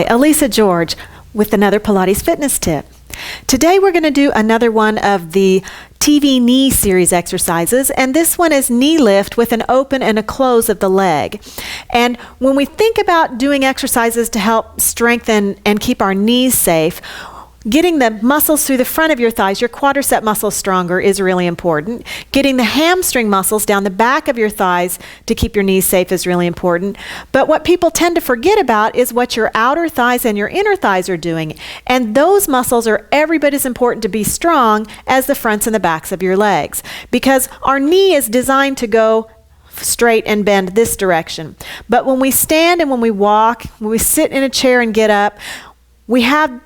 Hi, Elisa George with another Pilates fitness tip. Today we're going to do another one of the TV knee series exercises, and this one is knee lift with an open and a close of the leg. And when we think about doing exercises to help strengthen and keep our knees safe, getting the muscles through the front of your thighs, your quadricep muscles stronger, is really important. Getting the hamstring muscles down the back of your thighs to keep your knees safe is really important. But what people tend to forget about is what your outer thighs and your inner thighs are doing. And those muscles are every bit as important to be strong as the fronts and the backs of your legs. Because our knee is designed to go straight and bend this direction. But when we stand and when we walk, when we sit in a chair and get up, we have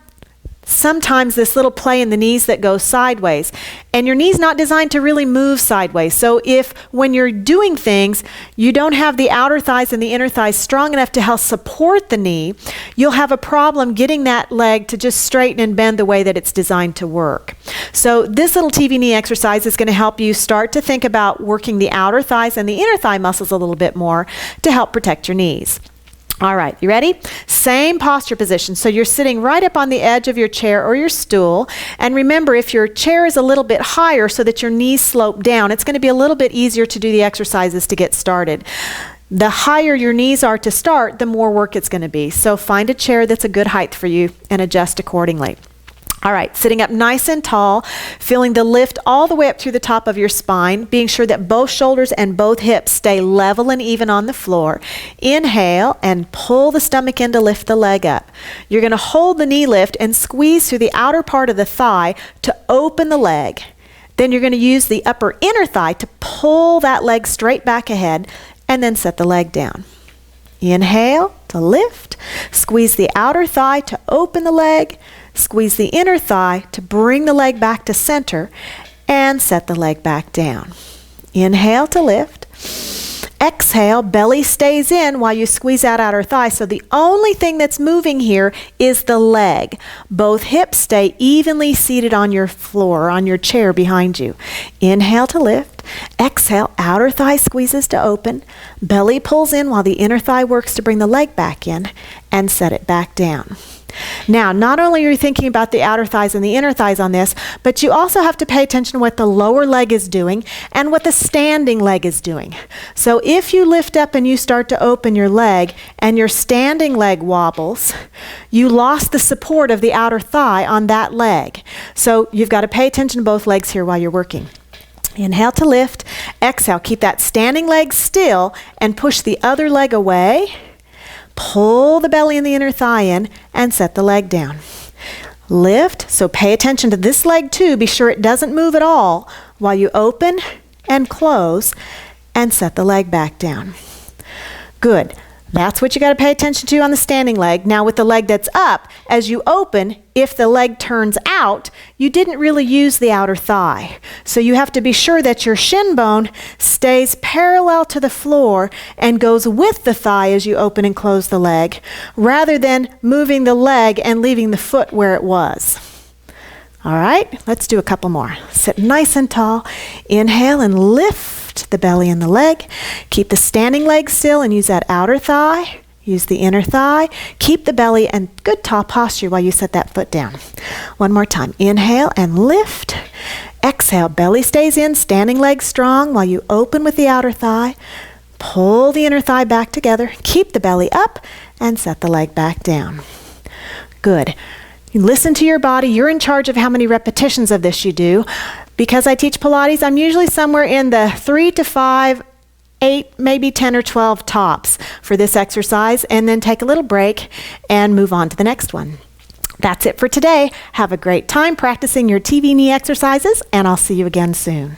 sometimes this little play in the knees that goes sideways, and your knee's not designed to really move sideways. So if when you're doing things you don't have the outer thighs and the inner thighs strong enough to help support the knee, you'll have a problem getting that leg to just straighten and bend the way that it's designed to work. So this little TV knee exercise is going to help you start to think about working the outer thighs and the inner thigh muscles a little bit more to help protect your knees. All right, you ready? Same posture position. So you're sitting right up on the edge of your chair or your stool. And remember, if your chair is a little bit higher so that your knees slope down, it's going to be a little bit easier to do the exercises to get started. The higher your knees are to start, the more work it's going to be. So find a chair that's a good height for you and adjust accordingly. All right, sitting up nice and tall, feeling the lift all the way up through the top of your spine, being sure that both shoulders and both hips stay level and even on the floor. Inhale and pull the stomach in to lift the leg up. You're going to hold the knee lift and squeeze through the outer part of the thigh to open the leg. Then you're going to use the upper inner thigh to pull that leg straight back ahead and then set the leg down. Inhale to lift, squeeze the outer thigh to open the leg, squeeze the inner thigh to bring the leg back to center, and set the leg back down. Inhale to lift. Exhale, belly stays in while you squeeze out outer thigh. So the only thing that's moving here is the leg. Both hips stay evenly seated on your floor, on your chair behind you. Inhale to lift. Exhale, outer thigh squeezes to open. Belly pulls in while the inner thigh works to bring the leg back in, and set it back down. Now, not only are you thinking about the outer thighs and the inner thighs on this, but you also have to pay attention to what the lower leg is doing and what the standing leg is doing. So if you lift up and you start to open your leg and your standing leg wobbles, you lost the support of the outer thigh on that leg. So you've got to pay attention to both legs here while you're working. Inhale to lift. Exhale, keep that standing leg still and push the other leg away. Pull the belly and the inner thigh in and set the leg down. Lift, so pay attention to this leg too. Be sure it doesn't move at all while you open and close and set the leg back down. Good. That's what you got to pay attention to on the standing leg. Now with the leg that's up, as you open, if the leg turns out, you didn't really use the outer thigh. So you have to be sure that your shin bone stays parallel to the floor and goes with the thigh as you open and close the leg, rather than moving the leg and leaving the foot where it was. All right, let's do a couple more. Sit nice and tall. Inhale and lift the belly and the leg. Keep the standing leg still and use that outer thigh. Use the inner thigh. Keep the belly and good tall posture while you set that foot down. One more time. Inhale and lift. Exhale, belly stays in, standing leg strong while you open with the outer thigh. Pull the inner thigh back together. Keep the belly up and set the leg back down. Good. You listen to your body. You're in charge of how many repetitions of this you do. Because I teach Pilates, I'm usually somewhere in the 3 to 5, 8, maybe 10 or 12 tops for this exercise, and then take a little break and move on to the next one. That's it for today. Have a great time practicing your TV knee exercises, and I'll see you again soon.